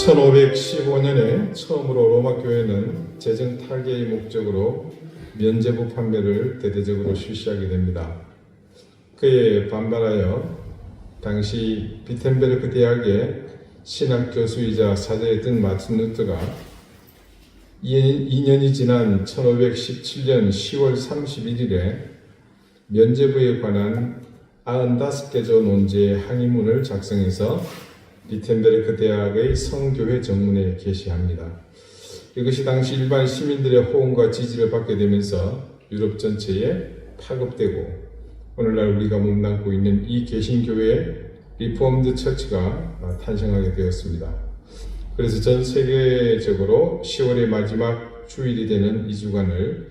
1515년에 처음으로 로마 교회는 재정 탈괴의 목적으로 면제부 판매를 대대적으로 실시하게 됩니다. 그에 반발하여 당시 비텐베르크 대학의 신학 교수이자 사제였던 마틴 루터가 2년이 지난 1517년 10월 31일에 면제부에 관한 95개조 논제의 항의문을 작성해서 비텐베르크 대학의 성교회 정문에 게시합니다. 이것이 당시 일반 시민들의 호응과 지지를 받게 되면서 유럽 전체에 파급되고 오늘날 우리가 몸담고 있는 이 개신교회의 리포엄드 처치가 탄생하게 되었습니다. 그래서 전 세계적으로 10월의 마지막 주일이 되는 이 주간을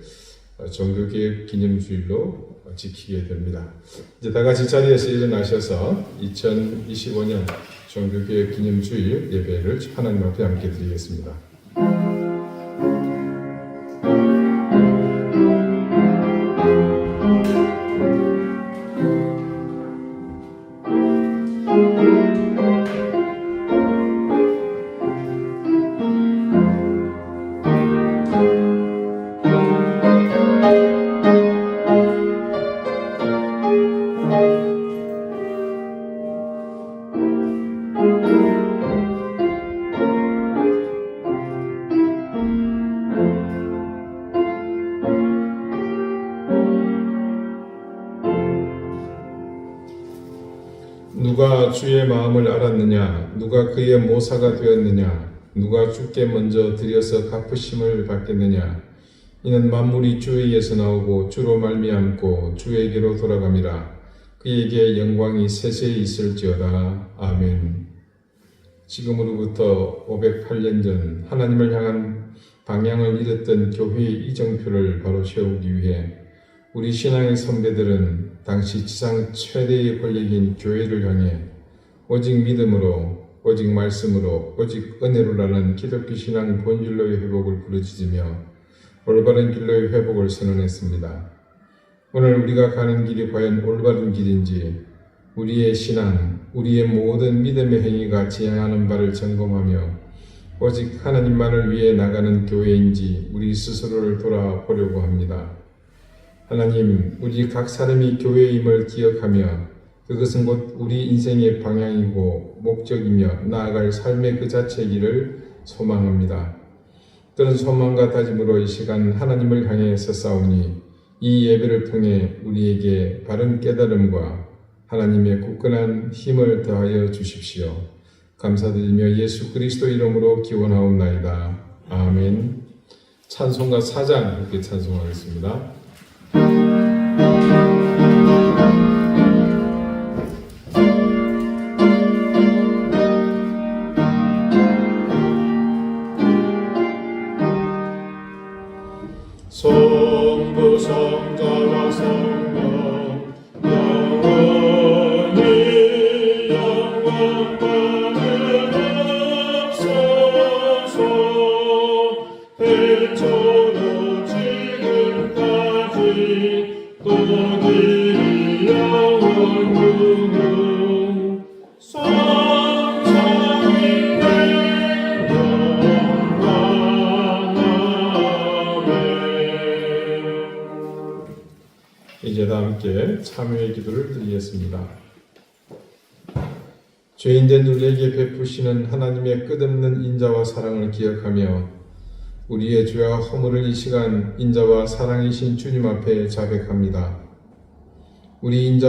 종교개혁 기념주일로 지키게 됩니다. 이제 다 같이 자리에서 일어나셔서 2025년 종교개혁 기념주일 예배를 하나님 앞에 함께 드리겠습니다. 누가 주의 마음을 알았느냐? 누가 그의 모사가 되었느냐? 누가 주께 먼저 드려서 갚으심을 받겠느냐? 이는 만물이 주에게서 나오고 주로 말미암고 주에게로 돌아감이라. 그에게 영광이 세세히 있을지어다. 아멘. 지금으로부터 508년 전 하나님을 향한 방향을 잃었던 교회의 이정표를 바로 세우기 위해 우리 신앙의 선배들은 당시 지상 최대의 권력인 교회를 향해 오직 믿음으로, 오직 말씀으로, 오직 은혜로라는 기독교 신앙 본질로의 회복을 부르짖으며 올바른 길로의 회복을 선언했습니다. 오늘 우리가 가는 길이 과연 올바른 길인지 우리의 신앙, 우리의 모든 믿음의 행위가 지향하는 바를 점검하며 오직 하나님만을 위해 나가는 교회인지 우리 스스로를 돌아보려고 합니다. 하나님, 우리 각 사람이 교회임을 기억하며 그것은 곧 우리 인생의 방향이고 목적이며 나아갈 삶의 그 자체이기를 소망합니다. 그런 소망과 다짐으로 이 시간 하나님을 향해 서싸우니 이 예배를 통해 우리에게 바른 깨달음과 하나님의 굳건한 힘을 더하여 주십시오. 감사드리며 예수 그리스도 이름으로 기원하옵나이다. 아멘. 찬송가 4장 이렇게 찬송하겠습니다. 성부 성자와 성령 영원히 영광 받으옵소서. 태초로 지금까지 또 늘 영원후 성삼위의 영광. 이제 다 함께 참여의 기도를 드리겠습니다. 죄인된 우리에게 베푸시는 하나님의 끝없는 인자와 사랑을 기억하며 우리의 죄와 허물을 이 시간 인자와 사랑이신 주님 앞에 자백합니다. 우리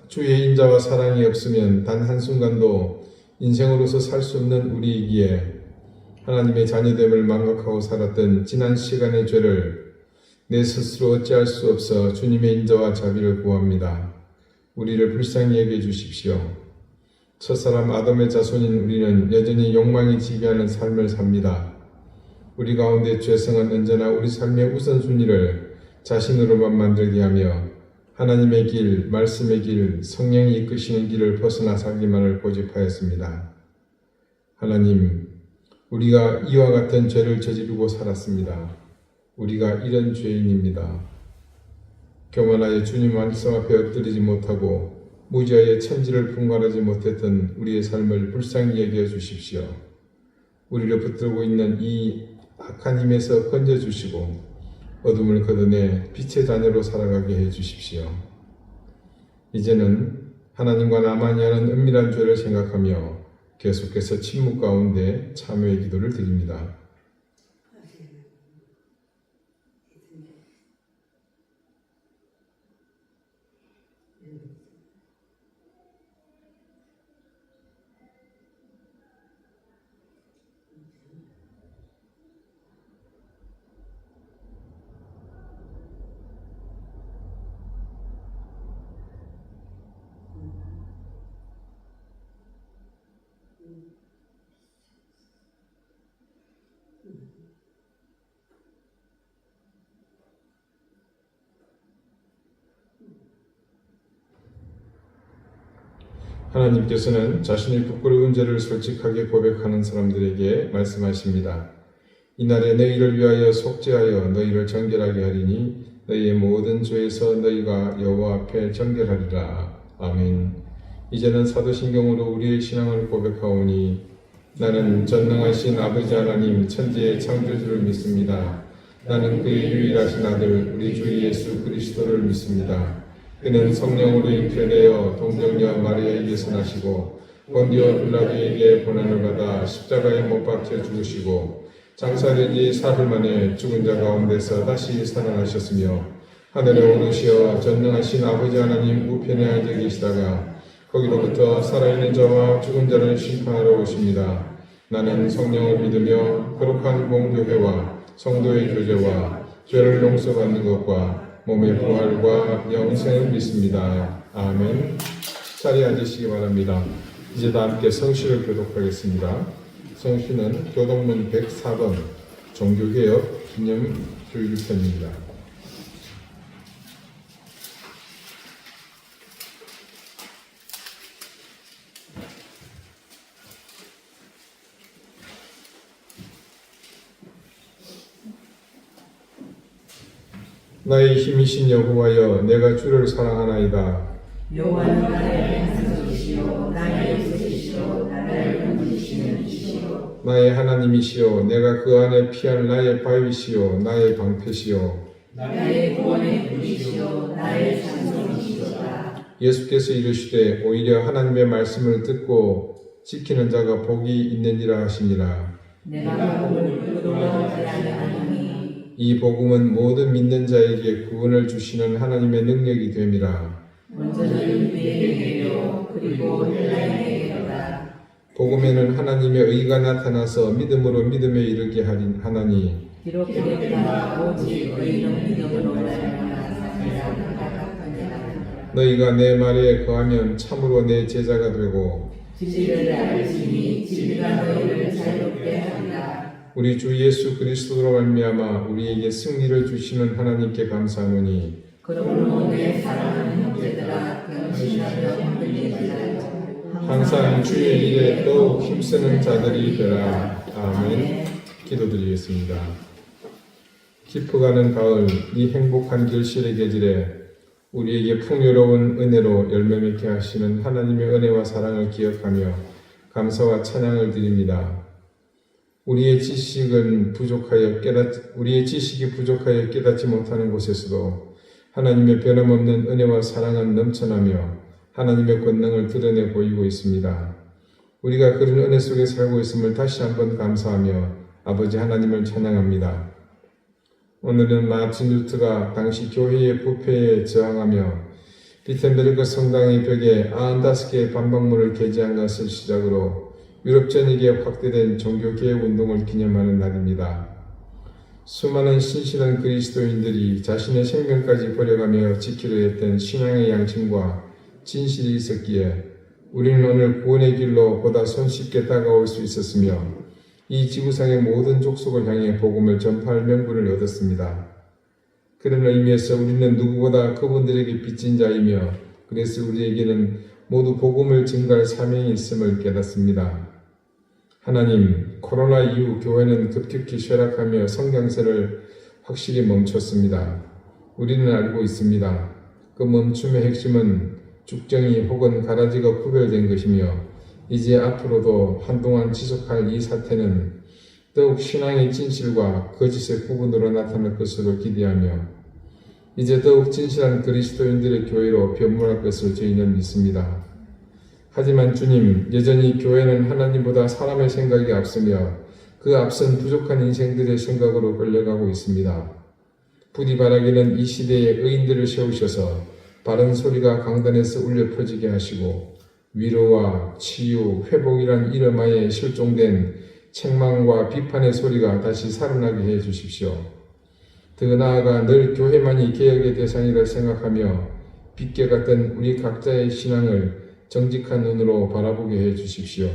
주의 인자와 사랑이 없으면 단 한순간도 인생으로서 살 수 없는 우리이기에 하나님의 자녀됨을 망각하고 살았던 지난 시간의 죄를 내 스스로 어찌할 수 없어 주님의 인자와 자비를 구합니다. 우리를 불쌍히 여겨 주십시오. 첫사람 아담의 자손인 우리는 여전히 욕망이 지배하는 삶을 삽니다. 우리 가운데 죄성은 언제나 우리 삶의 우선순위를 자신으로만 만들게 하며 하나님의 길, 말씀의 길, 성령이 이끄시는 길을 벗어나 살기만을 고집하였습니다. 하나님, 우리가 이와 같은 죄를 저지르고 살았습니다. 우리가 이런 죄인입니다. 교만하여 주님 말씀 앞에 엎드리지 못하고 무지하여 천지를 분간하지 못했던 우리의 삶을 불쌍히 여겨 주십시오. 우리를 붙들고 있는 이 악한 힘에서 건져주시고 어둠을 걷어내 빛의 자녀로 살아가게 해주십시오. 이제는 하나님과 나만이 하는 은밀한 죄를 생각하며 계속해서 침묵 가운데 참회의 기도를 드립니다. 하나님께서는 자신의 부끄러운 죄를 솔직하게 고백하는 사람들에게 말씀하십니다. 이날에 너희를 위하여 속죄하여 너희를 정결하게 하리니 너희의 모든 죄에서 너희가 여호와 앞에 정결하리라. 아멘. 이제는 사도신경으로 우리의 신앙을 고백하오니 나는 전능하신 아버지 하나님 천지의 창조주를 믿습니다. 나는 그의 유일하신 아들 우리 주 예수 그리스도를 믿습니다. 그는 성령으로 잉태되어 동정녀 마리아에게서 나시고 본디오 빌라도에게 고난을 받아 십자가에 못 박혀 죽으시고 장사되지 사흘 만에 죽은 자 가운데서 다시 살아나셨으며 하늘에 오르시어 전능하신 아버지 하나님 우편에 앉아 계시다가 거기로부터 살아있는 자와 죽은 자를 심판하러 오십니다. 나는 성령을 믿으며 거룩한 공교회와 성도의 교제와 죄를 용서받는 것과 몸의 부활과 영생을 믿습니다. 아멘. 자리에 앉으시기 바랍니다. 이제 다 함께 성시를 교독하겠습니다. 성시는 교독문 104번 종교개혁 기념교육편입니다. 나의 힘이신 여호와여 내가 주를 사랑하나이다. 여호와는 나의 산소이시요 나의 요새이시요 나를 건지시는 이시요 나의 하나님이시여 내가 그 안에 피할 나의 바위시요 나의 방패시요 나의 구원의 불이시요 나의 산소이시로다. 예수께서 이르시되 오히려 하나님의 말씀을 듣고 지키는 자가 복이 있느니라 하시니라. 내가 복음을 놀라워하지 아니하노니 이 복음은 모든 믿는 자에게 구원을 주시는 하나님의 능력이 됨이라. 먼저는 유대인에게요 그리고 헬라인에게로다. 복음에는 하나님의 의가 나타나서 믿음으로 믿음에 이르게 하나니 비록 그랬다 오직 의인은 믿음으로 말미암아 너희가 내 말에 거하면 참으로 내 제자가 되고 진리를 알지니 진리가 너희를 자유롭게 하리라. 우리 주 예수 그리스도로 말미암아 우리에게 승리를 주시는 하나님께 감사하노니 그러므로 내 사랑하는 형제들아 변신하며 흔들리지 말고 항상 주의 일에 더욱 힘쓰는 자들이 되라. 아멘. 기도드리겠습니다. 깊어가는 가을 이 행복한 결실의 계절에 우리에게 풍요로운 은혜로 열매 맺게 하시는 하나님의 은혜와 사랑을 기억하며 감사와 찬양을 드립니다. 우리의 지식이 부족하여 깨닫지 못하는 곳에서도 하나님의 변함없는 은혜와 사랑은 넘쳐나며 하나님의 권능을 드러내 보이고 있습니다. 우리가 그런 은혜 속에 살고 있음을 다시 한번 감사하며 아버지 하나님을 찬양합니다. 오늘은 마틴 루트가 당시 교회의 부패에 저항하며 비텐베르크 성당의 벽에 95개의 반박문을 게재한 것을 시작으로 유럽 전역에 확대된 종교개혁 운동을 기념하는 날입니다. 수많은 신실한 그리스도인들이 자신의 생명까지 버려가며 지키려 했던 신앙의 양심과 진실이 있었기에 우리는 오늘 구원의 길로 보다 손쉽게 다가올 수 있었으며 이 지구상의 모든 족속을 향해 복음을 전파할 명분을 얻었습니다. 그런 의미에서 우리는 누구보다 그분들에게 빚진 자이며 그래서 우리에게는 모두 복음을 증가할 사명이 있음을 깨닫습니다. 하나님, 코로나 이후 교회는 급격히 쇠락하며 성장세를 확실히 멈췄습니다. 우리는 알고 있습니다. 그 멈춤의 핵심은 죽정이 혹은 가라지가 구별된 것이며 이제 앞으로도 한동안 지속할 이 사태는 더욱 신앙의 진실과 거짓의 구분으로 나타날 것으로 기대하며 이제 더욱 진실한 그리스도인들의 교회로 변모할 것을 저희는 믿습니다. 하지만 주님, 여전히 교회는 하나님보다 사람의 생각이 앞서며 그 앞선 부족한 인생들의 생각으로 끌려가고 있습니다. 부디 바라기는 이 시대에 의인들을 세우셔서 바른 소리가 강단에서 울려 퍼지게 하시고 위로와 치유, 회복이란 이름 하에 실종된 책망과 비판의 소리가 다시 살아나게 해 주십시오. 더 나아가 늘 교회만이 개혁의 대상이라 생각하며 빗겨 갔던 우리 각자의 신앙을 정직한 눈으로 바라보게 해 주십시오.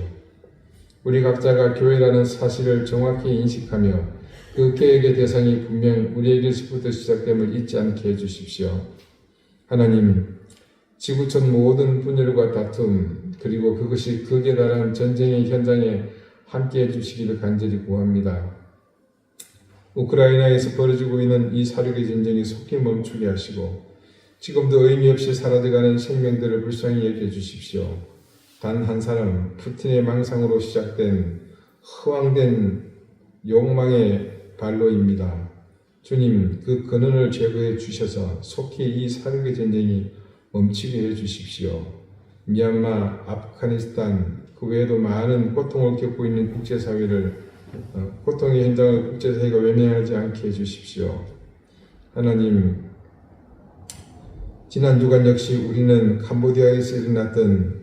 우리 각자가 교회라는 사실을 정확히 인식하며 그 개혁의 대상이 분명 우리에게서부터 시작됨을 잊지 않게 해 주십시오. 하나님, 지구촌 모든 분열과 다툼 그리고 그것이 극에 달한 전쟁의 현장에 함께 해주시기를 간절히 구합니다. 우크라이나에서 벌어지고 있는 이 사륙의 전쟁이 속히 멈추게 하시고 지금도 의미 없이 사라져가는 생명들을 불쌍히 여겨주십시오. 단 한 사람, 푸틴의 망상으로 시작된 허황된 욕망의 발로입니다. 주님, 그 근원을 제거해 주셔서 속히 이 사륙의 전쟁이 멈추게 해 주십시오. 미얀마, 아프가니스탄, 그 외에도 많은 고통을 겪고 있는 국제사회를 고통의 현장을 국제사회가 외면하지 않게 해주십시오. 하나님, 지난 주간 역시 우리는 캄보디아에서 일어났던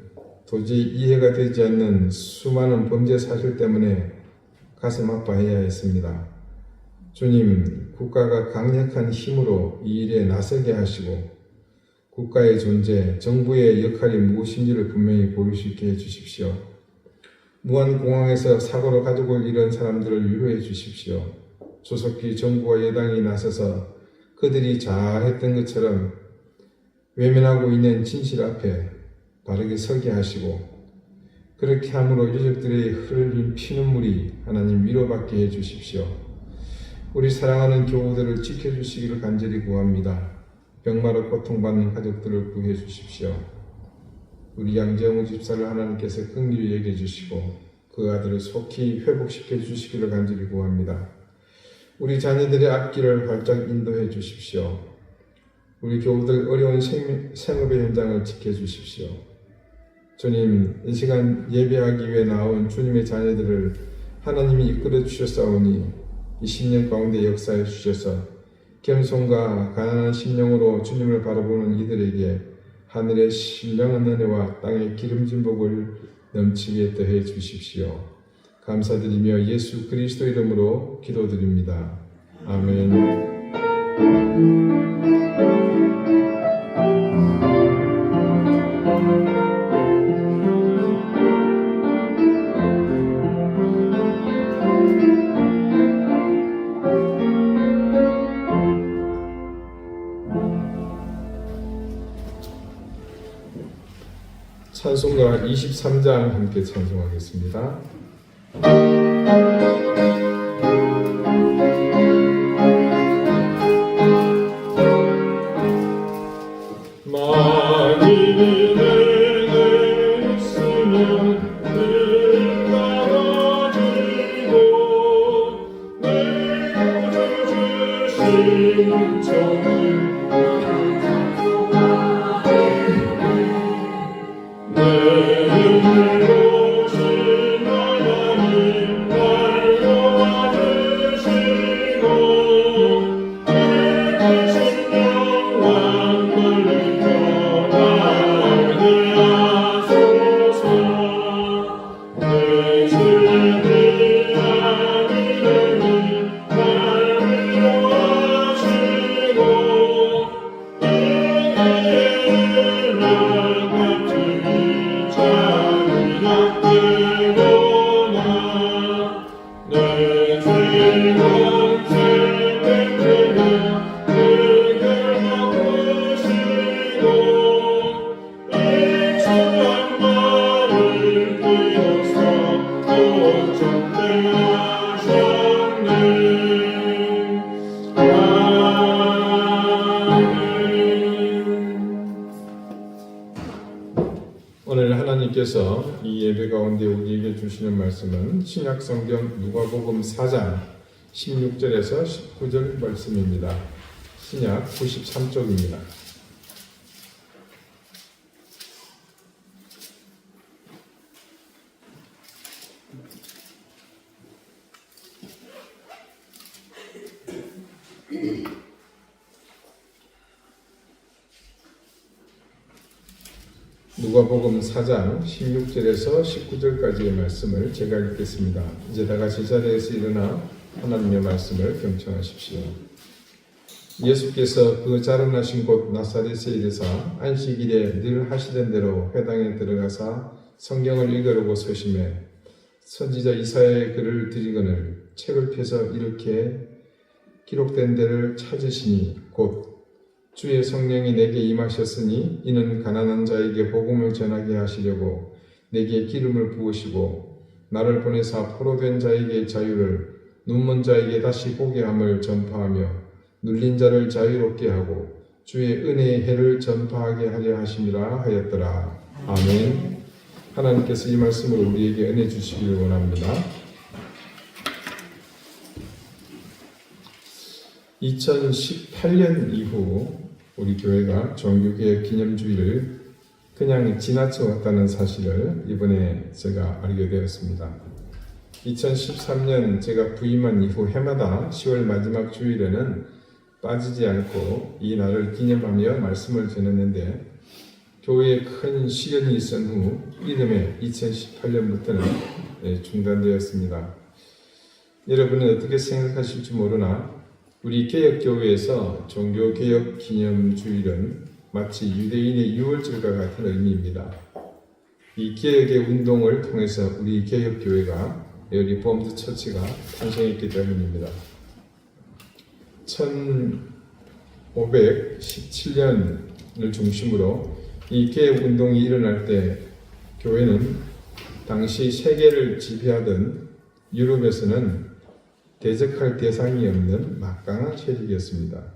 도저히 이해가 되지 않는 수많은 범죄 사실 때문에 가슴 아파해야 했습니다. 주님, 국가가 강력한 힘으로 이 일에 나서게 하시고 국가의 존재, 정부의 역할이 무엇인지를 분명히 보일 수 있게 해주십시오. 무안공항에서 사고로 가족을 잃은 사람들을 위로해 주십시오. 조속히 정부와 여당이 나서서 그들이 잘했던 것처럼 외면하고 있는 진실 앞에 바르게 서게 하시고 그렇게 함으로 유족들의 흘린 피눈물이 하나님 위로받게 해주십시오. 우리 사랑하는 교우들을 지켜주시기를 간절히 구합니다. 병마로 고통받는 가족들을 구해 주십시오. 우리 양정우 집사를 하나님께서 긍휼히 여겨주시고 그 아들을 속히 회복시켜 주시기를 간절히 구합니다. 우리 자녀들의 앞길을 활짝 인도해 주십시오. 우리 교우들 어려운 생업의 현장을 지켜주십시오. 주님, 이 시간 예배하기 위해 나온 주님의 자녀들을 하나님이 이끌어 주셨사오니 이 10년 가운데 역사해 주셔서 겸손과 가난한 심령으로 주님을 바라보는 이들에게 하늘의 신령한 은혜와 땅의 기름진 복을 넘치게 더해 주십시오. 감사드리며 예수 그리스도 이름으로 기도드립니다. 아멘. 찬송가 23장 함께 찬송하겠습니다. 하나님께서 이 예배 가운데 우리에게 주시는 말씀은 신약성경 누가복음 4장 16절에서 19절 말씀입니다. 신약 93쪽입니다. 누가복음 4장 16절에서 19절까지의 말씀을 제가 읽겠습니다. 이제 다 같이 자리에서 일어나 하나님의 말씀을 경청하십시오. 예수께서 그 자라나신 곳 나사렛에 이르사 안식일에 늘 하시던 대로 회당에 들어가사 성경을 읽으려고 서심해 선지자 이사야의 글을 드리거늘 책을 펴서 이렇게 기록된 데를 찾으시니 곧 주의 성령이 내게 임하셨으니 이는 가난한 자에게 복음을 전하게 하시려고 내게 기름을 부으시고 나를 보내사 포로된 자에게 자유를 눈먼 자에게 다시 보게 함을 전파하며 눌린 자를 자유롭게 하고 주의 은혜의 해를 전파하게 하려 하심이라 하였더라. 아멘. 하나님께서 이 말씀을 우리에게 은혜 주시기를 원합니다. 2018년 이후 우리 교회가 종교개혁 기념주의를 그냥 지나쳐 왔다는 사실을 이번에 제가 알게 되었습니다. 2013년 제가 부임한 이후 해마다 10월 마지막 주일에는 빠지지 않고 이 날을 기념하며 말씀을 전했는데 교회에 큰 시련이 있은 후 이듬해 2018년부터는 중단되었습니다. 여러분은 어떻게 생각하실지 모르나 우리 개혁교회에서 종교개혁 기념주일은 마치 유대인의 6월절과 같은 의미입니다. 이 개혁의 운동을 통해서 우리 개혁교회가 리포엄드 처치가 탄생했기 때문입니다. 1517년을 중심으로 이 개혁운동이 일어날 때 교회는 당시 세계를 지배하던 유럽에서는 대적할 대상이 없는 막강한 세력이었습니다.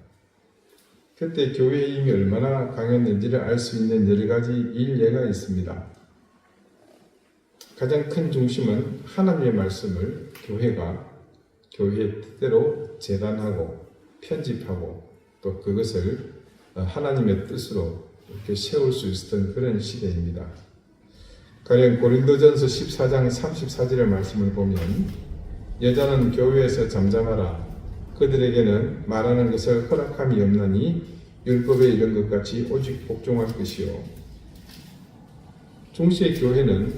그때 교회의 힘이 얼마나 강했는지를 알 수 있는 여러 가지 일례가 있습니다. 가장 큰 중심은 하나님의 말씀을 교회가 교회의 뜻대로 재단하고 편집하고 또 그것을 하나님의 뜻으로 이렇게 세울 수 있었던 그런 시대입니다. 가령 고린도전서 14장 34절의 말씀을 보면 여자는 교회에서 잠잠하라. 그들에게는 말하는 것을 허락함이 없나니 율법에 이른 것 같이 오직 복종할 것이요. 중시의 교회는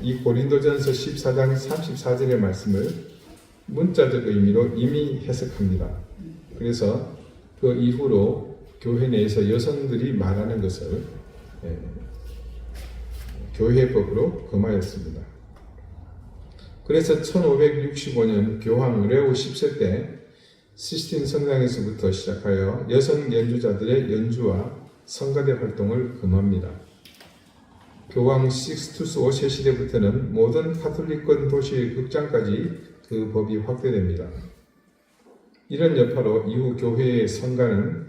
이 고린도전서 14장 34절의 말씀을 문자적 의미로 이미 해석합니다. 그래서 그 이후로 교회 내에서 여성들이 말하는 것을 교회법으로 금하였습니다. 그래서 1565년 교황 레오 10세 때 시스틴 성당에서부터 시작하여 여성 연주자들의 연주와 성가대 활동을 금합니다. 교황 식스투스 5세 시대부터는 모든 카톨릭권 도시의 극장까지 그 법이 확대됩니다. 이런 여파로 이후 교회의 성가는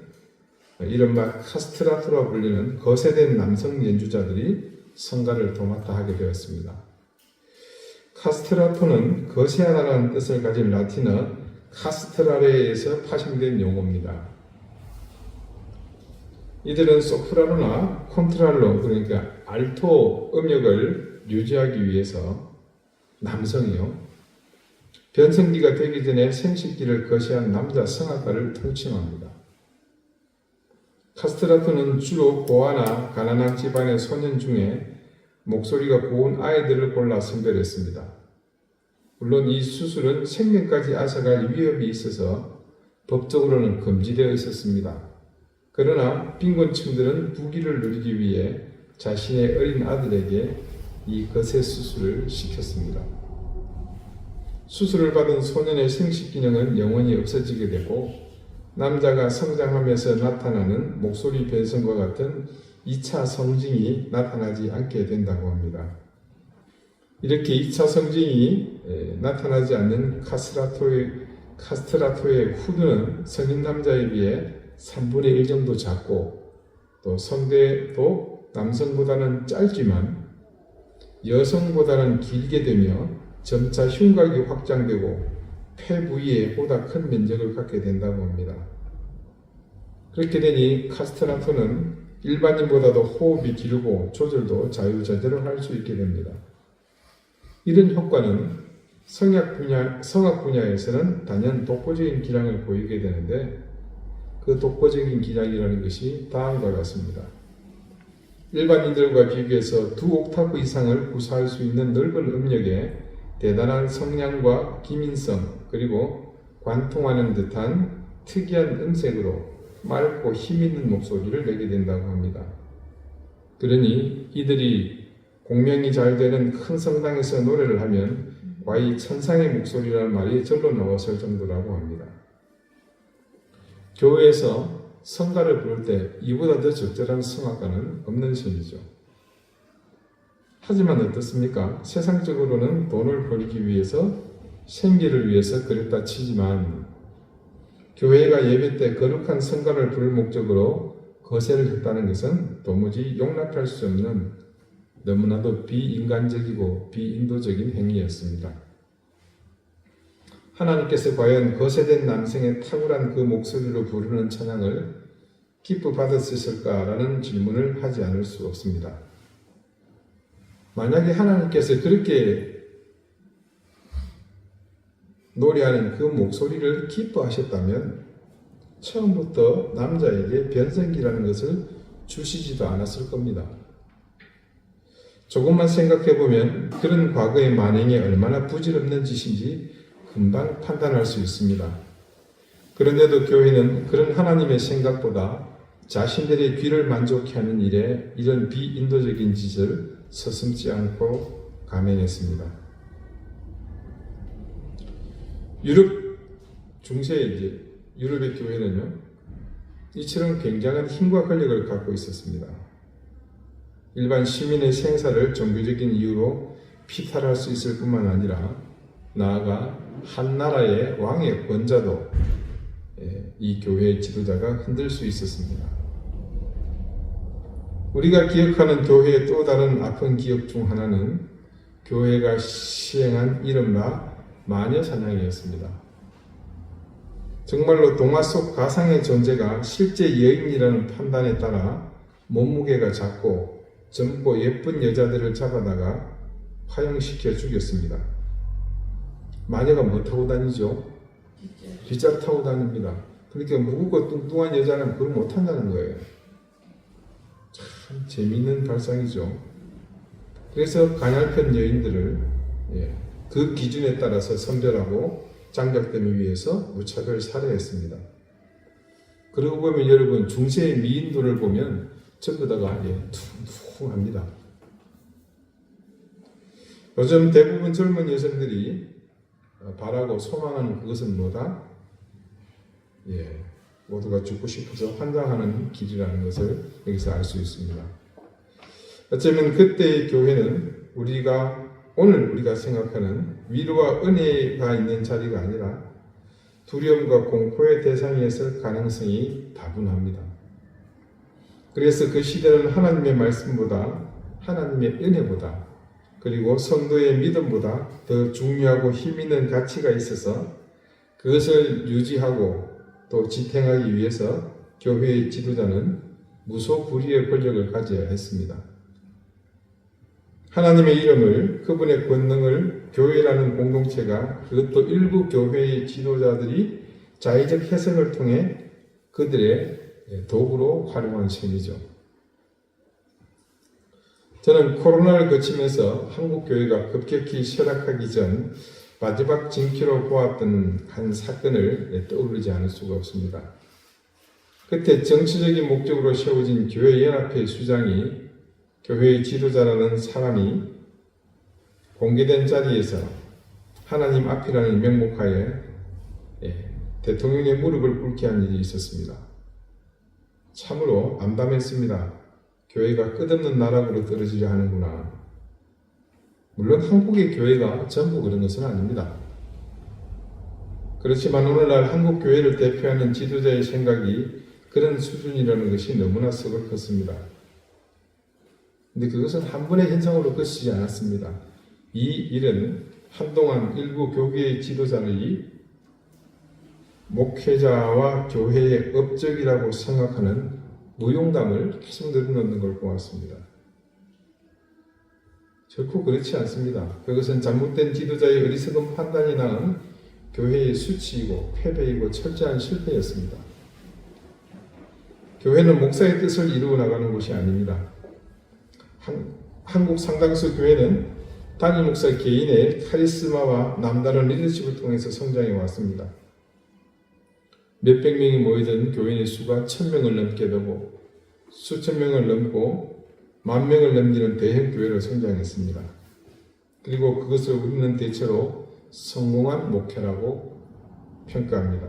이른바 카스트라토라 불리는 거세된 남성 연주자들이 성가를 도맡아 하게 되었습니다. 카스트라토는 거세하다라는 뜻을 가진 라틴어 카스트라레에서 파생된 용어입니다. 이들은 소프라노나 콘트랄로 그러니까 알토 음역을 유지하기 위해서 남성이요 변성기가 되기 전에 생식기를 거시한 남자 성악가를 통칭합니다. 카스트라토는 주로 고아나 가난한 집안의 소년 중에 목소리가 고운 아이들을 골라 선별했습니다. 물론 이 수술은 생명까지 앗아갈 위협이 있어서 법적으로는 금지되어 있었습니다. 그러나 빈곤층들은 부귀를 누리기 위해 자신의 어린 아들에게 이 거세 수술을 시켰습니다. 수술을 받은 소년의 생식 기능은 영원히 없어지게 되고 남자가 성장하면서 나타나는 목소리 변성과 같은 2차 성징이 나타나지 않게 된다고 합니다. 이렇게 2차 성징이 나타나지 않는 카스트라토의 후두는 성인 남자에 비해 3분의 1 정도 작고 또 성대도 남성보다는 짧지만 여성보다는 길게 되며 점차 흉곽이 확장되고 폐 부위에 보다 큰 면적을 갖게 된다고 합니다. 그렇게 되니 카스트라토는 일반인보다도 호흡이 길고 조절도 자유자재로 할 수 있게 됩니다. 이런 효과는 성학 분야에서는 단연 독보적인 기량을 보이게 되는데 그 독보적인 기량이라는 것이 다음과 같습니다. 일반인들과 비교해서 2옥타브 이상을 구사할 수 있는 넓은 음역에 대단한 성량과 기민성 그리고 관통하는 듯한 특이한 음색으로 맑고 힘있는 목소리를 내게 된다고 합니다. 그러니 이들이 공명이 잘 되는 큰 성당에서 노래를 하면 과히 천상의 목소리라는 말이 절로 나왔을 정도라고 합니다. 교회에서 성가를 부를 때 이보다 더 적절한 성악가는 없는 셈이죠. 하지만 어떻습니까? 세상적으로는 돈을 벌기 위해서 생계를 위해서 그랬다 치지만 교회가 예배 때 거룩한 성가를 부를 목적으로 거세를 했다는 것은 도무지 용납할 수 없는 너무나도 비인간적이고 비인도적인 행위였습니다. 하나님께서 과연 거세된 남성의 탁월한 그 목소리로 부르는 찬양을 기뻐 받으셨을까라는 질문을 하지 않을 수 없습니다. 만약에 하나님께서 그렇게 노래하는 그 목소리를 기뻐하셨다면 처음부터 남자에게 변성기라는 것을 주시지도 않았을 겁니다. 조금만 생각해보면 그런 과거의 만행이 얼마나 부질없는 짓인지 금방 판단할 수 있습니다. 그런데도 교회는 그런 하나님의 생각보다 자신들의 귀를 만족해 하는 일에 이런 비인도적인 짓을 서슴지 않고 감행했습니다. 유럽 중세 유럽의 교회는요, 이처럼 굉장한 힘과 권력을 갖고 있었습니다. 일반 시민의 생사를 종교적인 이유로 피탈할 수 있을 뿐만 아니라 나아가 한 나라의 왕의 권자도 이 교회의 지도자가 흔들 수 있었습니다. 우리가 기억하는 교회의 또 다른 아픈 기억 중 하나는 교회가 시행한 이른바 마녀사냥이었습니다. 정말로 동화 속 가상의 존재가 실제 여인이라는 판단에 따라 몸무게가 작고 젊고 예쁜 여자들을 잡아다가 화형시켜 죽였습니다. 마녀가 뭐 타고 다니죠? 빗자루 타고 다닙니다. 그러니까 무겁고 뚱뚱한 여자는 그걸 못한다는 거예요. 참 재미있는 발상이죠. 그래서 가냘픈 여인들을 그 기준에 따라서 선별하고 장작되기 위해서 무차별 살해했습니다. 그러고 보면 여러분 중세의 미인들을 보면 전부 다가 퉁퉁합니다. 요즘 대부분 젊은 여성들이 바라고 소망하는 그것은 뭐다? 모두가 죽고 싶어서 환장하는 길이라는 것을 여기서 알 수 있습니다. 어쩌면 그때의 교회는 오늘 우리가 생각하는 위로와 은혜가 있는 자리가 아니라 두려움과 공포의 대상이었을 가능성이 다분합니다. 그래서 그 시대는 하나님의 말씀보다 하나님의 은혜보다 그리고 성도의 믿음보다 더 중요하고 힘있는 가치가 있어서 그것을 유지하고 또 지탱하기 위해서 교회의 지도자는 무소불위의 권력을 가져야 했습니다. 하나님의 이름을, 그분의 권능을 교회라는 공동체가 그것도 일부 교회의 지도자들이 자의적 해석을 통해 그들의 도구로 활용한 셈이죠. 저는 코로나를 거치면서 한국 교회가 급격히 쇠락하기 전 마지막 징표로 보았던 한 사건을 떠오르지 않을 수가 없습니다. 그때 정치적인 목적으로 세워진 교회연합회 수장이 교회의 지도자라는 사람이 공개된 자리에서 하나님 앞이라는 명목하에 대통령의 무릎을 꿇게 한 일이 있었습니다. 참으로 암담했습니다. 교회가 끝없는 나락으로 떨어지려 하는구나. 물론 한국의 교회가 전부 그런 것은 아닙니다. 그렇지만 오늘날 한국 교회를 대표하는 지도자의 생각이 그런 수준이라는 것이 너무나 서글펐습니다. 근데 그것은 한 번의 현상으로 끝이지 않았습니다. 이 일은 한동안 일부 교계의 지도자들이 목회자와 교회의 업적이라고 생각하는 무용담을 계속 늘어놓는 걸 보았습니다. 결코 그렇지 않습니다. 그것은 잘못된 지도자의 어리석은 판단이 낳은 교회의 수치이고 패배이고 철저한 실패였습니다. 교회는 목사의 뜻을 이루어 나가는 곳이 아닙니다. 한국 상당수 교회는 단임 목사 개인의 카리스마와 남다른 리더십을 통해서 성장해 왔습니다. 몇백 명이 모이던 교인의 수가 1000명을 넘게 되고 수천 명을 넘고 10,000명을 넘기는 대형 교회로 성장했습니다. 그리고 그것을 우리는 대체로 성공한 목회라고 평가합니다.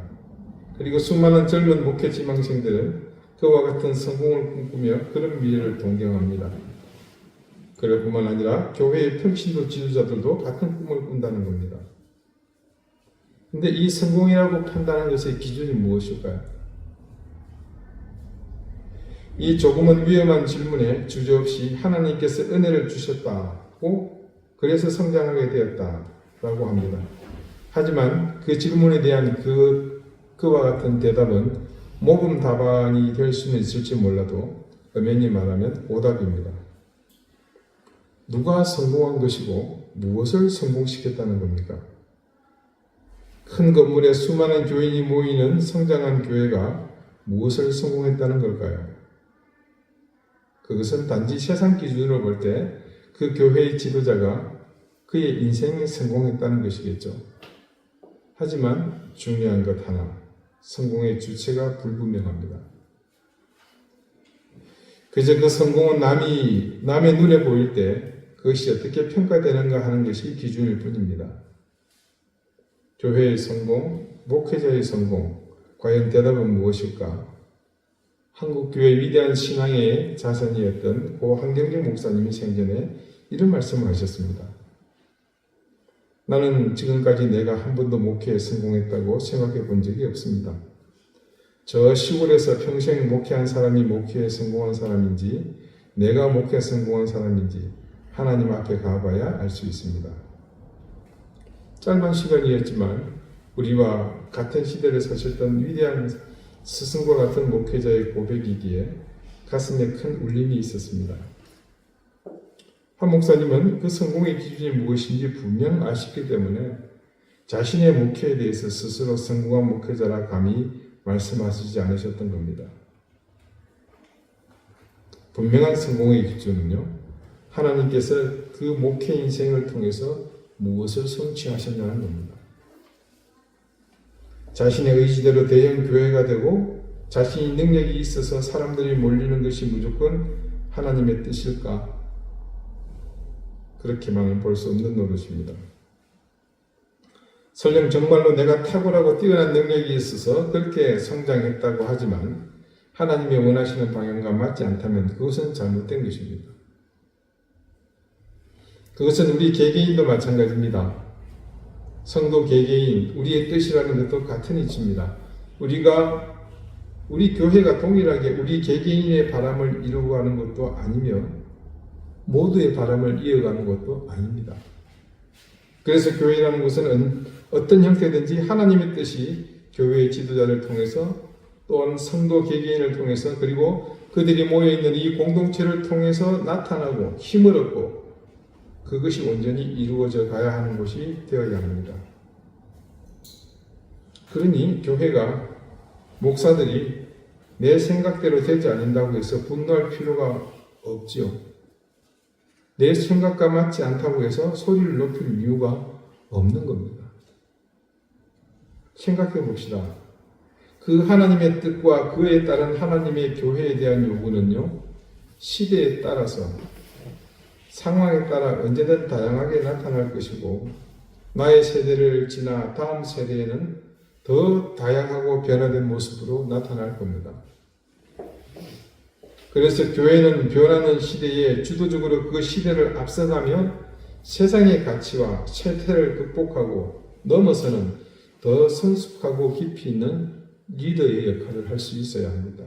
그리고 수많은 젊은 목회 지망생들은 그와 같은 성공을 꿈꾸며 그런 미래를 동경합니다. 그럴 뿐만 아니라 교회의 평신도 지도자들도 같은 꿈을 꾼다는 겁니다. 근데 이 성공이라고 판단하는 것의 기준이 무엇일까요? 이 조금은 위험한 질문에 주저없이 하나님께서 은혜를 주셨다고 그래서 성장하게 되었다라고 합니다. 하지만 그 질문에 대한 그와 같은 대답은 모범 답안이 될 수는 있을지 몰라도 엄연히 말하면 오답입니다. 누가 성공한 것이고 무엇을 성공시켰다는 겁니까? 큰 건물에 수많은 교인이 모이는 성장한 교회가 무엇을 성공했다는 걸까요? 그것은 단지 세상 기준으로 볼 때 그 교회의 지도자가 그의 인생에 성공했다는 것이겠죠. 하지만 중요한 것 하나, 성공의 주체가 불분명합니다. 그저 그 성공은 남의 눈에 보일 때 그것이 어떻게 평가되는가 하는 것이 기준일 뿐입니다. 교회의 성공, 목회자의 성공, 과연 대답은 무엇일까? 한국교회 위대한 신앙의 자선이었던 고 한경경 목사님이 생전에 이런 말씀을 하셨습니다. 나는 지금까지 내가 한 번도 목회에 성공했다고 생각해 본 적이 없습니다. 저 시골에서 평생 목회한 사람이 목회에 성공한 사람인지 내가 목회에 성공한 사람인지 하나님 앞에 가봐야 알 수 있습니다. 짧은 시간이었지만 우리와 같은 시대를 사셨던 위대한 스승과 같은 목회자의 고백이기에 가슴에 큰 울림이 있었습니다. 한 목사님은 그 성공의 기준이 무엇인지 분명 아시기 때문에 자신의 목회에 대해서 스스로 성공한 목회자라 감히 말씀하시지 않으셨던 겁니다. 분명한 성공의 기준은요, 하나님께서 그 목회 인생을 통해서 무엇을 성취하셨냐는 겁니다. 자신의 의지대로 대형 교회가 되고 자신이 능력이 있어서 사람들이 몰리는 것이 무조건 하나님의 뜻일까? 그렇게만은 볼 수 없는 노릇입니다. 설령 정말로 내가 탁월하고 뛰어난 능력이 있어서 그렇게 성장했다고 하지만 하나님이 원하시는 방향과 맞지 않다면 그것은 잘못된 것입니다. 그것은 우리 개개인도 마찬가지입니다. 성도 개개인, 우리의 뜻이라는 것도 같은 이치입니다. 우리 교회가 동일하게 우리 개개인의 바람을 이루어가는 것도 아니며 모두의 바람을 이어가는 것도 아닙니다. 그래서 교회라는 것은 어떤 형태든지 하나님의 뜻이 교회의 지도자를 통해서 또한 성도 개개인을 통해서 그리고 그들이 모여있는 이 공동체를 통해서 나타나고 힘을 얻고 그것이 온전히 이루어져 가야 하는 것이 되어야 합니다. 그러니 교회가 목사들이 내 생각대로 되지 않는다고 해서 분노할 필요가 없지요. 내 생각과 맞지 않다고 해서 소리를 높일 이유가 없는 겁니다. 생각해 봅시다. 그 하나님의 뜻과 그에 따른 하나님의 교회에 대한 요구는요, 시대에 따라서 상황에 따라 언제든 다양하게 나타날 것이고 나의 세대를 지나 다음 세대에는 더 다양하고 변화된 모습으로 나타날 겁니다. 그래서 교회는 변하는 시대에 주도적으로 그 시대를 앞서가며 세상의 가치와 세태를 극복하고 넘어서는 더 성숙하고 깊이 있는 리더의 역할을 할 수 있어야 합니다.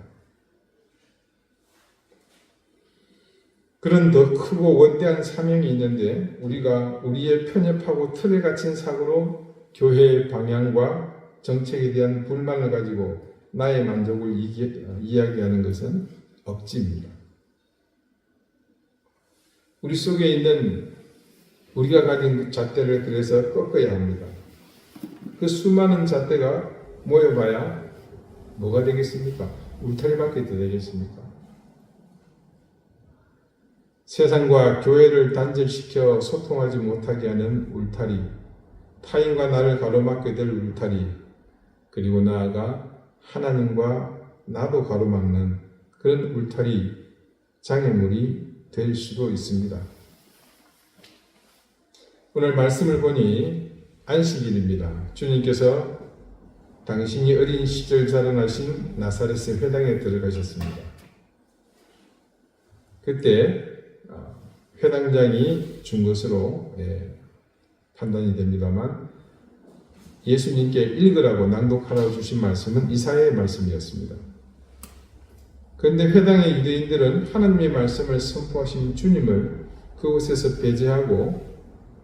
그런 더 크고 원대한 사명이 있는데 우리가 우리의 편협하고 틀에 갇힌 사고로 교회의 방향과 정책에 대한 불만을 가지고 나의 만족을 이야기하는 것은 억지입니다. 우리 속에 있는 우리가 가진 그 잣대를 그래서 꺾어야 합니다. 그 수많은 잣대가 모여봐야 뭐가 되겠습니까? 울타리밖에 더 되겠습니까? 세상과 교회를 단절시켜 소통하지 못하게 하는 울타리, 타인과 나를 가로막게 될 울타리, 그리고 나아가 하나님과 나도 가로막는 그런 울타리, 장애물이 될 수도 있습니다. 오늘 말씀을 보니 안식일입니다. 주님께서 당신이 어린 시절 자라나신 나사렛의 회당에 들어가셨습니다. 그때 회당장이 준 것으로 판단이 됩니다만 예수님께 읽으라고 낭독하라고 주신 말씀은 이사야의 말씀이었습니다. 그런데 회당의 유대인들은 하나님의 말씀을 선포하신 주님을 그곳에서 배제하고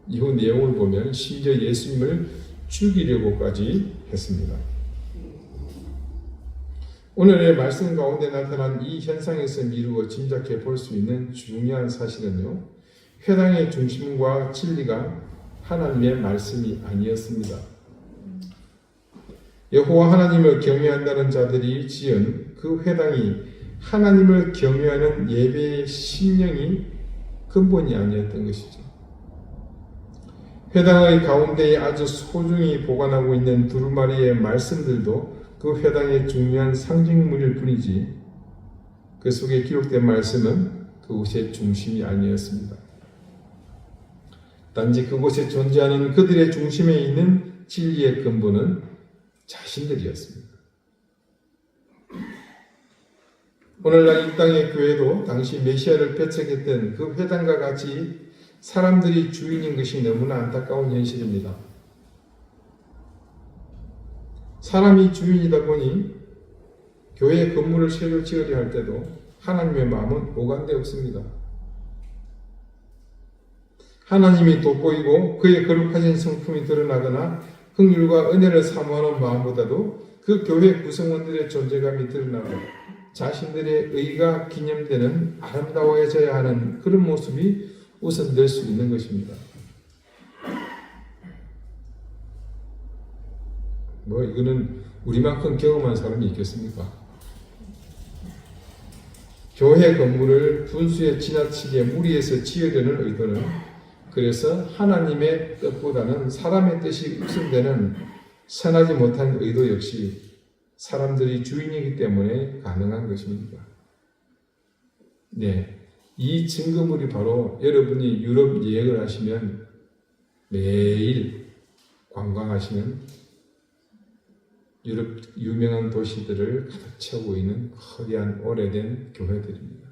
이후 내용을 보면 심지어 예수님을 죽이려고까지 했습니다. 오늘의 말씀 가운데 나타난 이 현상에서 미루어 짐작해 볼 수 있는 중요한 사실은요, 회당의 중심과 진리가 하나님의 말씀이 아니었습니다. 여호와 하나님을 경외한다는 자들이 지은 그 회당이 하나님을 경외하는 예배의 심령이 근본이 아니었던 것이죠. 회당의 가운데에 아주 소중히 보관하고 있는 두루마리의 말씀들도 그 회당의 중요한 상징물일 뿐이지 그 속에 기록된 말씀은 그곳의 중심이 아니었습니다. 단지 그곳에 존재하는 그들의 중심에 있는 진리의 근본은 자신들이었습니다. 오늘날 이 땅의 교회도 당시 메시아를 배척했던 그 회당과 같이 사람들이 주인인 것이 너무나 안타까운 현실입니다. 사람이 주인이다 보니 교회 건물을 새로 지으려 할 때도 하나님의 마음은 오간데 없습니다. 하나님이 돋보이고 그의 거룩하신 성품이 드러나거나 긍휼과 은혜를 사모하는 마음보다도 그 교회 구성원들의 존재감이 드러나고 자신들의 의가 기념되는 아름다워져야 하는 그런 모습이 우선될 수 있는 것입니다. 이거는 우리만큼 경험한 사람이 있겠습니까? 교회 건물을 분수에 지나치게 무리해서 지으려는 의도는 그래서 하나님의 뜻보다는 사람의 뜻이 우선되는 선하지 못한 의도 역시 사람들이 주인이기 때문에 가능한 것입니다. 네, 이 증거물이 바로 여러분이 유럽 여행을 하시면 매일 관광하시는 유럽 유명한 도시들을 가득 채우고 있는 거대한 오래된 교회들입니다.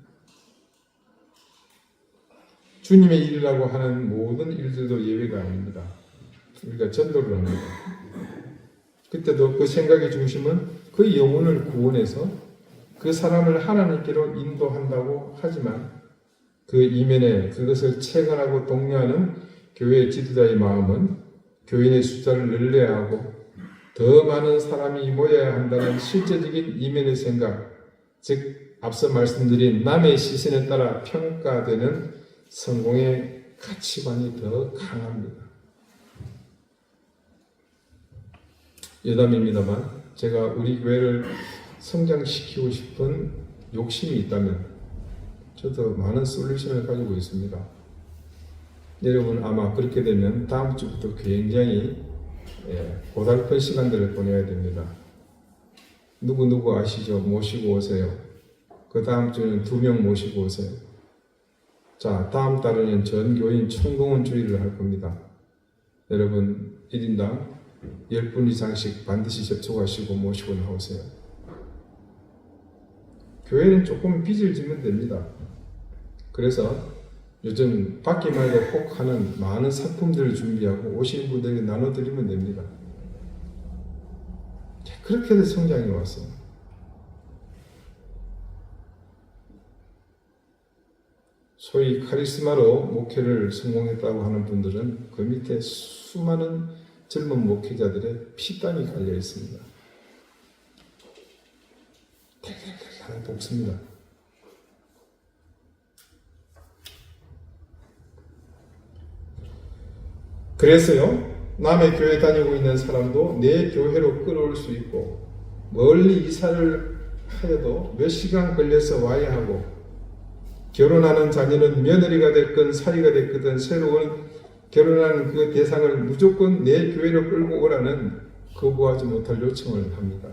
주님의 일이라고 하는 모든 일들도 예외가 아닙니다. 우리가 전도를 합니다. 그때도 그 생각의 중심은 그 영혼을 구원해서 그 사람을 하나님께로 인도한다고 하지만 그 이면에 그것을 체감하고 독려하는 교회 지도자의 마음은 교인의 숫자를 늘려야 하고 더 많은 사람이 모여야 한다는 실제적인 이면의 생각, 즉 앞서 말씀드린 남의 시선에 따라 평가되는 성공의 가치관이 더 강합니다. 여담입니다만 제가 우리 교회를 성장시키고 싶은 욕심이 있다면 저도 많은 솔루션을 가지고 있습니다. 여러분 아마 그렇게 되면 다음 주부터 굉장히 고달픈 시간들을 보내야 됩니다. 누구 아시죠? 모시고 오세요. 그 다음 주는 2명 모시고 오세요. 자, 다음 달에는 전 교인 총동원 주의를 할 겁니다. 여러분 1인당 10분 이상씩 반드시 접촉하시고 모시고 나오세요. 교회는 조금 빚을 지면 됩니다. 그래서 요즘 받기 말고 꼭 하는 많은 상품들을 준비하고 오시는 분들에게 나눠드리면 됩니다. 그렇게 해서 성장해 왔어요. 소위 카리스마로 목회를 성공했다고 하는 분들은 그 밑에 수많은 젊은 목회자들의 피땀이 깔려 있습니다. 대단한 복습니다. 그래서요, 남의 교회 다니고 있는 사람도 내 교회로 끌어올 수 있고, 멀리 이사를 하여도 몇 시간 걸려서 와야 하고, 결혼하는 자녀는 며느리가 됐건 사위가 됐거든 새로운 결혼하는 그 대상을 무조건 내 교회로 끌고 오라는 거부하지 못할 요청을 합니다.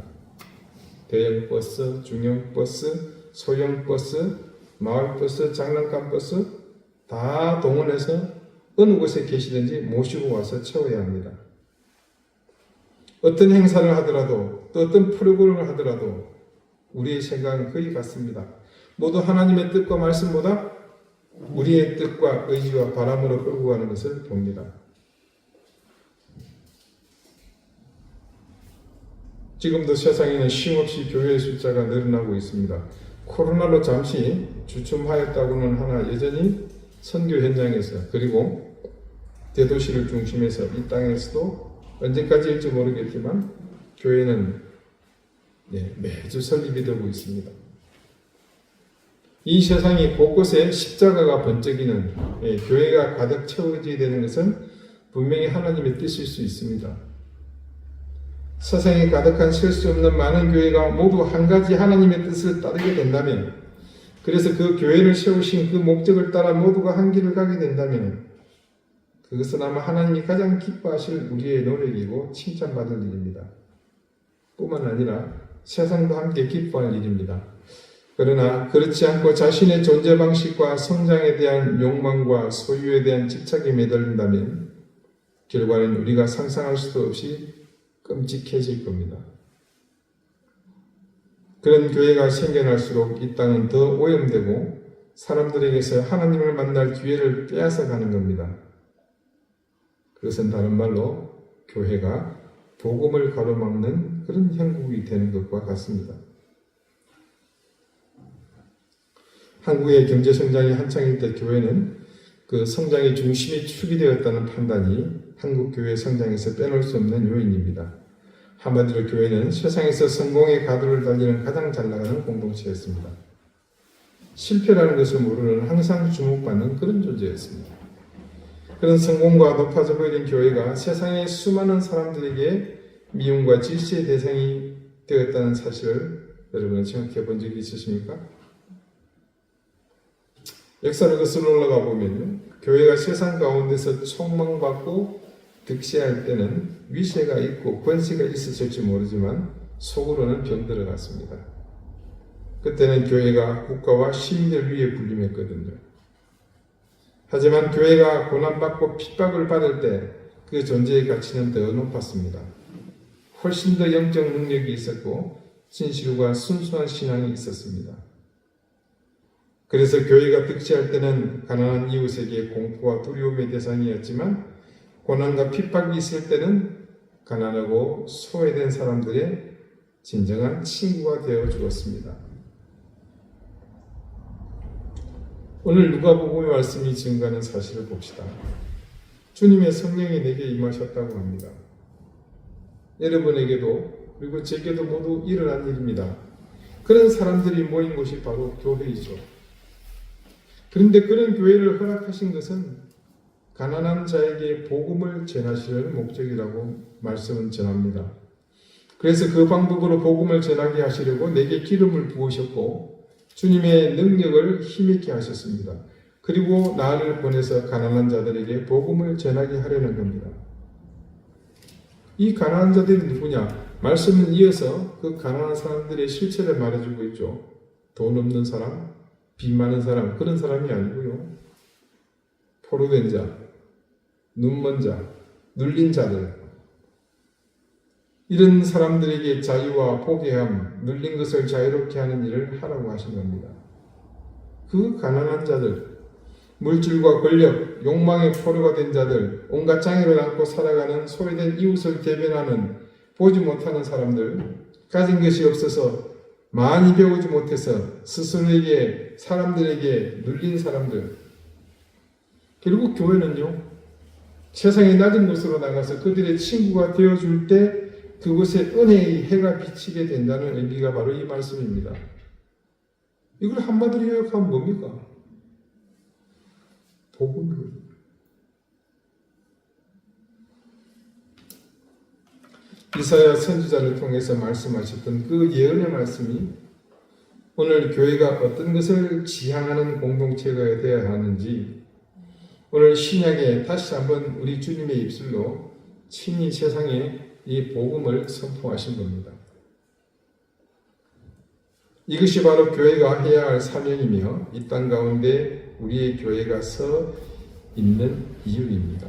대형 버스, 중형 버스, 소형 버스, 마을 버스, 장난감 버스 다 동원해서 어느 곳에 계시든지 모시고 와서 채워야 합니다. 어떤 행사를 하더라도 또 어떤 프로그램을 하더라도 우리의 생각은 거의 같습니다. 모두 하나님의 뜻과 말씀보다 우리의 뜻과 의지와 바람으로 끌고 가는 것을 봅니다. 지금도 세상에는 쉼없이 교회의 숫자가 늘어나고 있습니다. 코로나로 잠시 주춤하였다고는 하나 여전히 선교 현장에서 그리고 대도시를 중심해서 이 땅에서도 언제까지일지 모르겠지만 교회는 매주 설립이 되고 있습니다. 이 세상이 곳곳에 십자가가 번쩍이는 교회가 가득 채워지게 되는 것은 분명히 하나님의 뜻일 수 있습니다. 세상에 가득한 셀 수 없는 많은 교회가 모두 한 가지 하나님의 뜻을 따르게 된다면, 그래서 그 교회를 세우신 그 목적을 따라 모두가 한 길을 가게 된다면 그것은 아마 하나님이 가장 기뻐하실 우리의 노력이고 칭찬받을 일입니다. 뿐만 아니라 세상도 함께 기뻐할 일입니다. 그러나 그렇지 않고 자신의 존재 방식과 성장에 대한 욕망과 소유에 대한 집착에 매달린다면 결과는 우리가 상상할 수도 없이 끔찍해질 겁니다. 그런 교회가 생겨날수록 이 땅은 더 오염되고 사람들에게서 하나님을 만날 기회를 빼앗아가는 겁니다. 그것은 다른 말로 교회가 복음을 가로막는 그런 형국이 되는 것과 같습니다. 한국의 경제성장이 한창일 때 교회는 그 성장의 중심이 축이 되었다는 판단이 한국 교회 성장에서 빼놓을 수 없는 요인입니다. 한마디로 교회는 세상에서 성공의 가도를 달리는 가장 잘 나가는 공동체였습니다. 실패라는 것을 모르는 항상 주목받는 그런 존재였습니다. 그런 성공과 높아져 보이는 교회가 세상의 수많은 사람들에게 미움과 질시의 대상이 되었다는 사실을 여러분은 생각해 본 적이 있으십니까? 역사를 거슬러 올라가 보면요, 교회가 세상 가운데서 촉망받고 득세할 때는 위세가 있고 권세가 있었을지 모르지만 속으로는 병들어갔습니다. 그때는 교회가 국가와 시민들 위에 군림했거든요. 하지만 교회가 고난받고 핍박을 받을 때 그 존재의 가치는 더 높았습니다. 훨씬 더 영적 능력이 있었고 진실과 순수한 신앙이 있었습니다. 그래서 교회가 득세할 때는 가난한 이웃에게 공포와 두려움의 대상이었지만 고난과 핍박이 있을 때는 가난하고 소외된 사람들의 진정한 친구가 되어 주었습니다. 오늘 누가복음의 말씀이 증거하는 사실을 봅시다. 주님의 성령이 내게 임하셨다고 합니다. 여러분에게도 그리고 제게도 모두 일어난 일입니다. 그런 사람들이 모인 곳이 바로 교회이죠. 그런데 그런 교회를 허락하신 것은 가난한 자에게 복음을 전하시는 목적이라고 말씀은 전합니다. 그래서 그 방법으로 복음을 전하게 하시려고 내게 기름을 부으셨고 주님의 능력을 힘있게 하셨습니다. 그리고 나를 보내서 가난한 자들에게 복음을 전하게 하려는 겁니다. 이 가난한 자들이 누구냐? 말씀은 이어서 그 가난한 사람들의 실체를 말해주고 있죠. 돈 없는 사람, 빚 많은 사람, 그런 사람이 아니고요. 포로된 자, 눈먼 자, 눌린 자들, 이런 사람들에게 자유와 포기함, 눌린 것을 자유롭게 하는 일을 하라고 하신 겁니다. 그 가난한 자들, 물질과 권력, 욕망의 포로가 된 자들, 온갖 장애를 안고 살아가는 소외된 이웃을 대변하는 보지 못하는 사람들, 가진 것이 없어서 많이 배우지 못해서 스스로에게 사람들에게 눌린 사람들, 결국 교회는요, 세상의 낮은 곳으로 나가서 그들의 친구가 되어줄 때 그곳에 은혜의 해가 비치게 된다는 의미가 바로 이 말씀입니다. 이걸 한마디로 요약하면 뭡니까? 복음이거든요. 이사야 선지자를 통해서 말씀하셨던 그 예언의 말씀이 오늘 교회가 어떤 것을 지향하는 공동체가 되어야 하는지 오늘 신약에 다시 한번 우리 주님의 입술로 친히 세상에 이 복음을 선포하신 겁니다. 이것이 바로 교회가 해야 할 사명이며 이 땅 가운데 우리의 교회가 서 있는 이유입니다.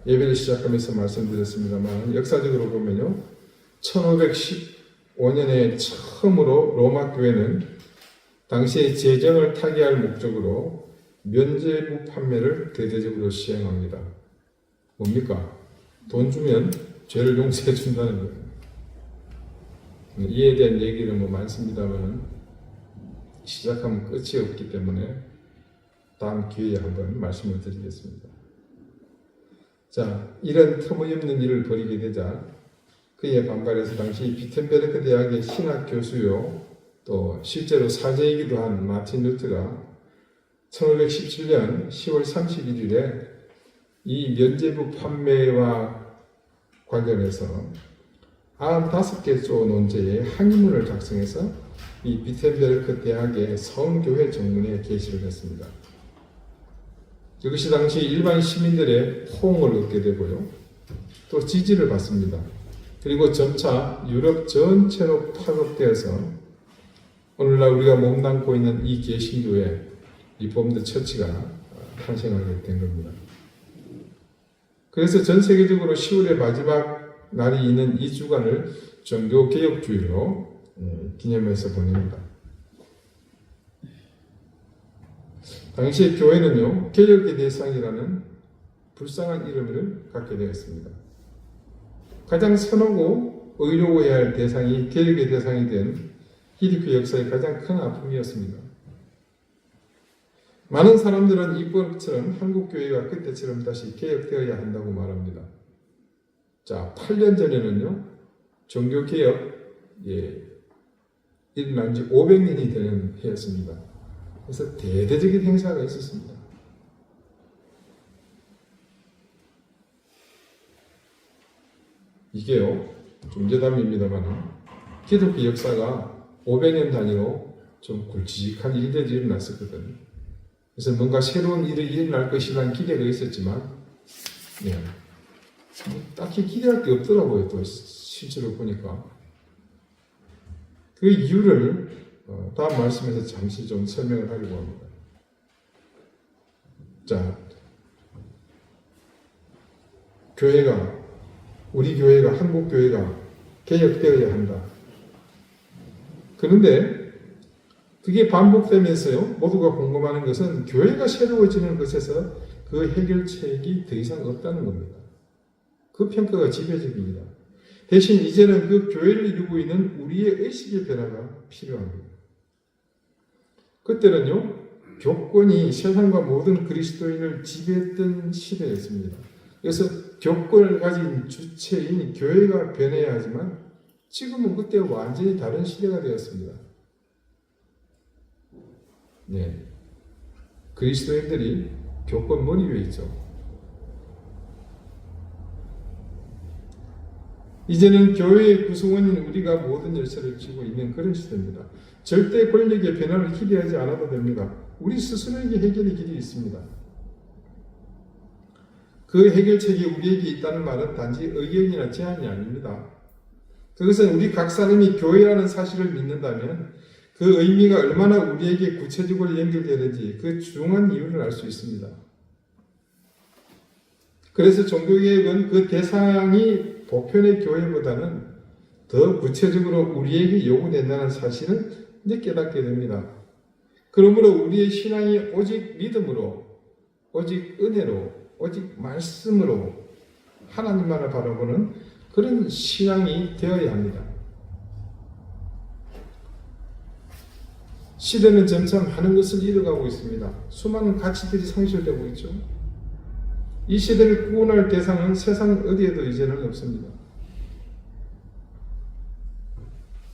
예배를 시작하면서 말씀드렸습니다만 역사적으로 보면요, 1515년에 처음으로 로마 교회는 당시의 재정을 타개할 목적으로 면죄부 판매를 대대적으로 시행합니다. 뭡니까? 돈 주면 죄를 용서해 준다는 거예요. 이에 대한 얘기는 뭐 많습니다만 시작하면 끝이 없기 때문에 다음 기회에 한번 말씀을 드리겠습니다. 자, 이런 터무니없는 일을 벌이게 되자 그에 반발해서 당시 비텐베르크 대학의 신학 교수요 또 실제로 사제이기도 한 마틴 루트가 1517년 10월 31일에 이 면죄부 판매와 관련해서 95개 조 논제의 항의문을 작성해서 이 비텐베르크 대학의 성교회 정문에 게시를 했습니다. 이것이 당시 일반 시민들의 호응을 얻게 되고요. 또 지지를 받습니다. 그리고 점차 유럽 전체로 파급되어서 오늘날 우리가 몸담고 있는 이 개신교회 리폼드 처치가 탄생하게 된 겁니다. 그래서 전 세계적으로 10월의 마지막 날이 있는 이 주간을 종교개혁주의로 기념해서 보냅니다. 당시의 교회는요, 개혁의 대상이라는 불쌍한 이름을 갖게 되었습니다. 가장 선하고 의로워야 할 대상이 개혁의 대상이 된 히리크 역사의 가장 큰 아픔이었습니다. 많은 사람들은 이번처럼 한국교회가 그때처럼 다시 개혁되어야 한다고 말합니다. 자, 8년 전에는요, 종교개혁, 일어난 지 500년이 되는 해였습니다. 그래서 대대적인 행사가 있었습니다. 이게요, 중재담입니다만, 기독교 역사가 500년 단위로 좀 굵직한 일들이 일어났었거든요. 그래서 뭔가 새로운 일이 일어날 것이라는 기대가 있었지만, 딱히 기대할 게 없더라고요, 또 실제로 보니까. 그 이유를 다음 말씀에서 잠시 좀 설명을 하려고 합니다. 자, 우리 교회가, 한국 교회가 개혁되어야 한다. 그런데 그게 반복되면서요, 모두가 궁금하는 것은 교회가 새로워지는 것에서 그 해결책이 더 이상 없다는 겁니다. 그 평가가 지배적입니다. 대신 이제는 그 교회를 이루고 있는 우리의 의식의 변화가 필요합니다. 그때는요, 교권이 세상과 모든 그리스도인을 지배했던 시대였습니다. 그래서 교권을 가진 주체인 교회가 변해야 하지만 지금은 그때와 완전히 다른 시대가 되었습니다. 그리스도인들이 교권 머리 위에 있죠. 이제는 교회의 구성원인 우리가 모든 열쇠를 쥐고 있는 그런 시대입니다. 절대 권력의 변화를 기대하지 않아도 됩니다. 우리 스스로에게 해결의 길이 있습니다. 그 해결책이 우리에게 있다는 말은 단지 의견이나 제안이 아닙니다. 그것은 우리 각 사람이 교회라는 사실을 믿는다면 그 의미가 얼마나 우리에게 구체적으로 연결되는지 그 중요한 이유를 알 수 있습니다. 그래서 종교개혁은 그 대상이 보편의 교회보다는 더 구체적으로 우리에게 요구된다는 사실을 이제 깨닫게 됩니다. 그러므로 우리의 신앙이 오직 믿음으로, 오직 은혜로, 오직 말씀으로 하나님만을 바라보는 그런 신앙이 되어야 합니다. 시대는 점차 많은 것을 잃어가고 있습니다. 수많은 가치들이 상실되고 있죠. 이 시대를 구원할 대상은 세상 어디에도 이제는 없습니다.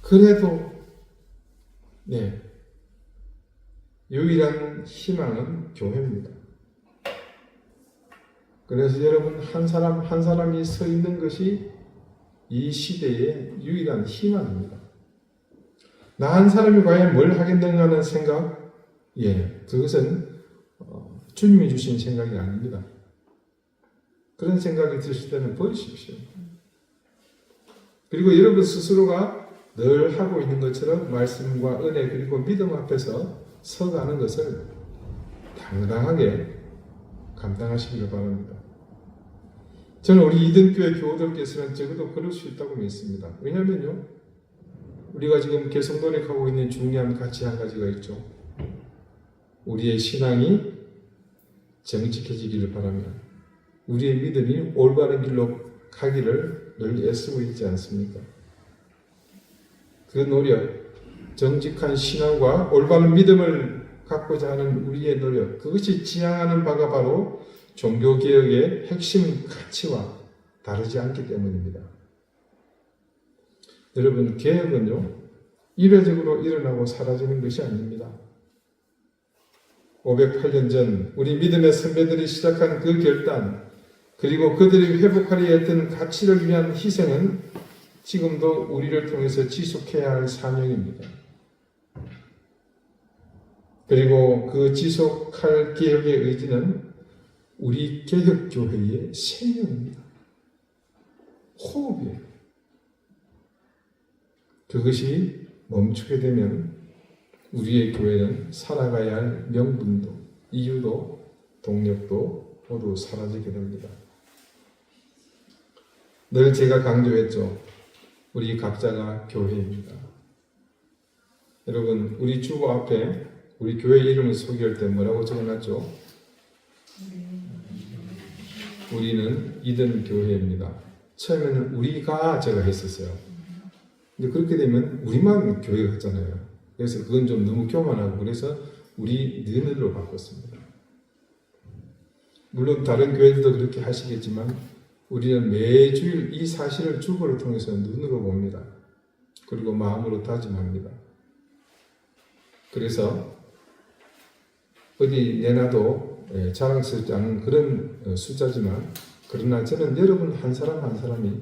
그래도 유일한 희망은 교회입니다. 그래서 여러분, 한 사람 한 사람이 서 있는 것이 이 시대의 유일한 희망입니다. 나 한 사람이 과연 뭘 하겠는가 하는 생각, 그것은 주님이 주신 생각이 아닙니다. 그런 생각이 드실 때는 버리십시오. 그리고 여러분 스스로가 늘 하고 있는 것처럼 말씀과 은혜 그리고 믿음 앞에서 서가는 것을 당당하게 감당하시기를 바랍니다. 저는 우리 이든교회 교우들께서는 적어도 그럴 수 있다고 믿습니다. 왜냐하면요, 우리가 지금 계속 노력하고 있는 중요한 가치 한 가지가 있죠. 우리의 신앙이 정직해지기를 바라며 우리의 믿음이 올바른 길로 가기를 늘 애쓰고 있지 않습니까? 그 노력, 정직한 신앙과 올바른 믿음을 갖고자 하는 우리의 노력, 그것이 지향하는 바가 바로 종교개혁의 핵심 가치와 다르지 않기 때문입니다. 여러분, 개혁은요, 이례적으로 일어나고 사라지는 것이 아닙니다. 508년 전 우리 믿음의 선배들이 시작한 그 결단, 그리고 그들이 회복하려 했던 가치를 위한 희생은 지금도 우리를 통해서 지속해야 할 사명입니다. 그리고 그 지속할 개혁의 의지는 우리 개혁교회의 생명입니다. 호흡이에요. 그것이 멈추게 되면 우리의 교회는 살아가야 할 명분도, 이유도, 동력도 모두 사라지게 됩니다. 늘 제가 강조했죠. 우리 각자가 교회입니다. 여러분, 우리 주보 앞에 우리 교회 이름을 소개할 때 뭐라고 적어놨죠? 우리는 이든 교회입니다. 처음에는 우리가 제가 했었어요. 근데 그렇게 되면 우리만 교회 같잖아요. 그래서 그건 좀 너무 교만하고 그래서 우리 너희들로 바꿨습니다. 물론 다른 교회들도 그렇게 하시겠지만 우리는 매주일 이 사실을 주보를 통해서 눈으로 봅니다. 그리고 마음으로 다짐합니다. 그래서 어디 내놔도 자랑스럽지 않은 그런 숫자지만 그러나 저는 여러분 한 사람 한 사람이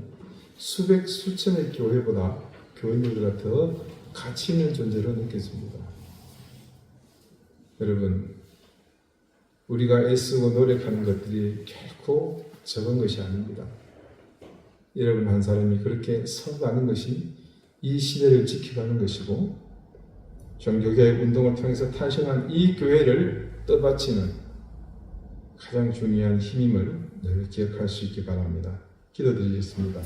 수백 수천의 교회보다 교인들보다 더 가치 있는 존재로 느꼈습니다. 여러분, 우리가 애쓰고 노력하는 것들이 결코 적은 것이 아닙니다. 여러분 한 사람이 그렇게 서가는 것이 이 시대를 지켜가는 것이고 종교개혁 운동을 통해서 탄생한 이 교회를 떠받치는 가장 중요한 힘임을 늘 기억할 수 있기 바랍니다. 기도드리겠습니다.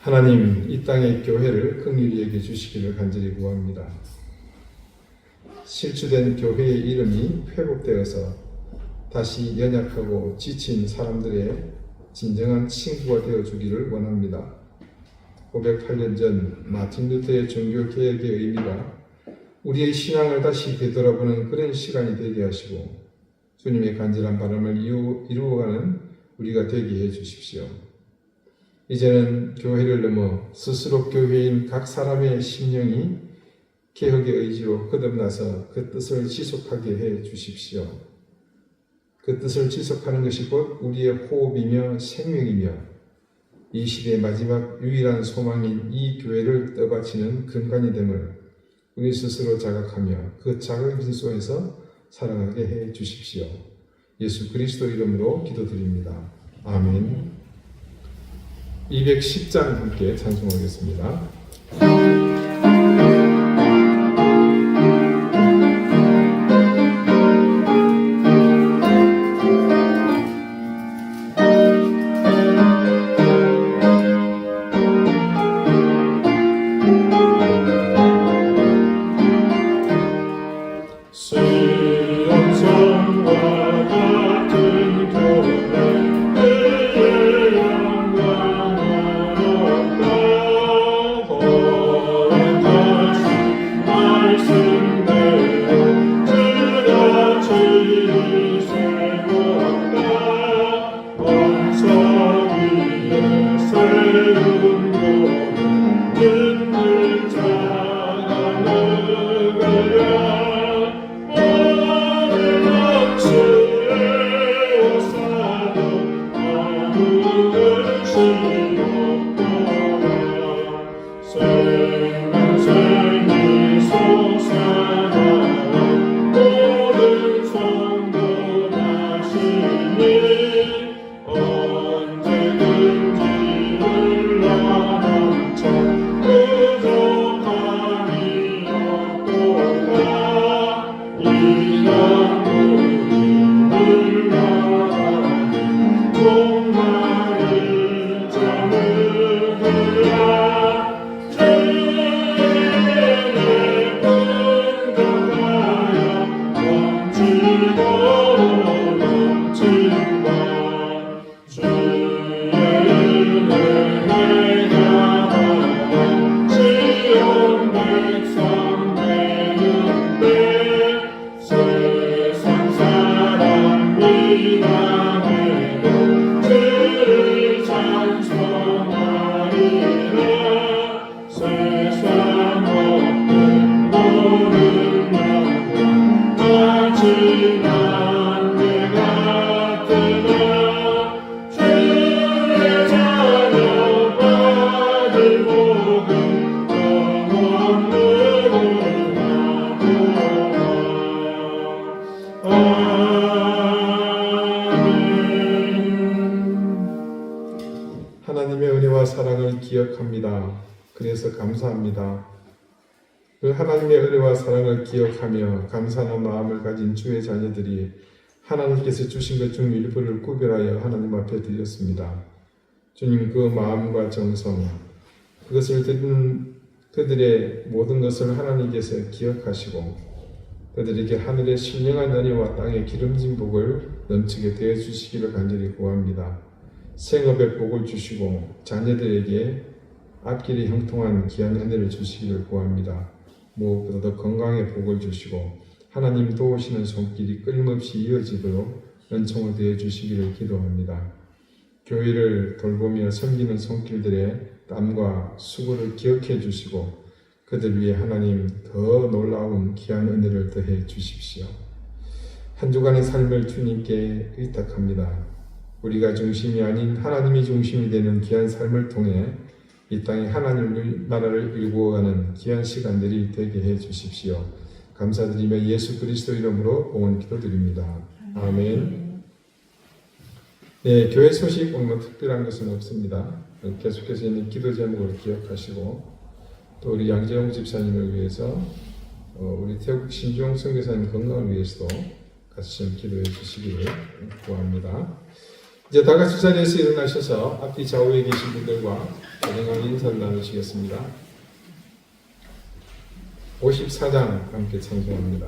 하나님, 이 땅의 교회를 긍휼히 여겨 주시기를 간절히 구합니다. 실추된 교회의 이름이 회복되어서 다시 연약하고 지친 사람들의 진정한 친구가 되어주기를 원합니다. 508년 전 마틴 루터의 종교개혁의 의미가 우리의 신앙을 다시 되돌아보는 그런 시간이 되게 하시고 주님의 간절한 바람을 이루어가는 우리가 되게 해 주십시오. 이제는 교회를 넘어 스스로 교회인 각 사람의 심령이 개혁의 의지로 거듭나서 그 뜻을 지속하게 해 주십시오. 그 뜻을 지속하는 것이 곧 우리의 호흡이며 생명이며 이 시대의 마지막 유일한 소망인 이 교회를 떠받치는 근간이 됨을 우리 스스로 자각하며 그 자각인 속에서 살아가게 해 주십시오. 예수 그리스도 이름으로 기도드립니다. 아멘. 210장 함께 찬송하겠습니다. 영광 목마를 저물으라 주의 분급하여 넘치고 넘치고 주의 은혜 행하여 시온 백성 되는데 세상 사람 미담에도 주를 찬송하리라 세상 모든 모든 영혼 마지막 내가 뜨나 주의 자녀 받을 복음 영원 누구나 아멘. 하나님의 은혜와 사랑을 기억합니다. 그래서 감사합니다. 그 하나님의 은혜와 사랑을 기억하며 감사하는 마음을 가진 주의 자녀들이 하나님께서 주신 것 중 일부를 구별하여 하나님 앞에 드렸습니다. 주님 그 마음과 정성, 그것을 듣는 그들의 모든 것을 하나님께서 기억하시고 그들에게 하늘의 신령한 은혜와 땅의 기름진 복을 넘치게 되어 주시기를 간절히 구합니다. 생업의 복을 주시고 자녀들에게 앞길이 형통한 귀한 은혜를 주시기를 구합니다. 무엇보다 더 건강의 복을 주시고 하나님 도우시는 손길이 끊임없이 이어지도록 은총을 대해 주시기를 기도합니다. 교회를 돌보며 섬기는 손길들의 땀과 수고를 기억해 주시고 그들 위해 하나님 더 놀라운 귀한 은혜를 더해 주십시오. 한 주간의 삶을 주님께 의탁합니다. 우리가 중심이 아닌 하나님이 중심이 되는 귀한 삶을 통해 이 땅에 하나님 나라를 일구어가는 귀한 시간들이 되게 해 주십시오. 감사드리며 예수 그리스도 이름으로 응원 기도드립니다. 아멘. 네, 교회 소식 뭐 특별한 것은 없습니다. 계속해서 있는 기도 제목을 기억하시고 또 우리 양재용 집사님을 위해서 우리 태국 신종 선교사님 건강을 위해서도 같이 좀 기도해 주시기를 구합니다. 이제 다 같이 자리에서 일어나셔서 앞뒤 좌우에 계신 분들과 가정한 인사를 나누시겠습니다. 54장 함께 찬송합니다.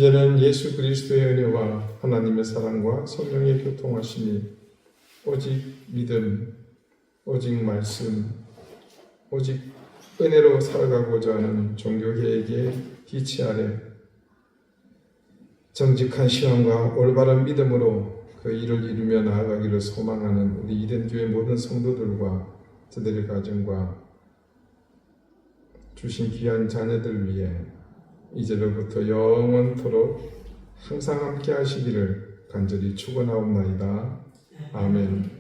이제는 예수 그리스도의 은혜와 하나님의 사랑과 성령의 교통하심이 오직 믿음, 오직 말씀, 오직 은혜로 살아가고자 하는 종교계에게 기치 아래 정직한 신앙과 올바른 믿음으로 그 일을 이루며 나아가기를 소망하는 우리 이den교회 모든 성도들과 저들의 가정과 주신 귀한 자녀들 위해 이제로부터 영원토록 항상 함께 하시기를 간절히 축원하옵나이다. 아멘.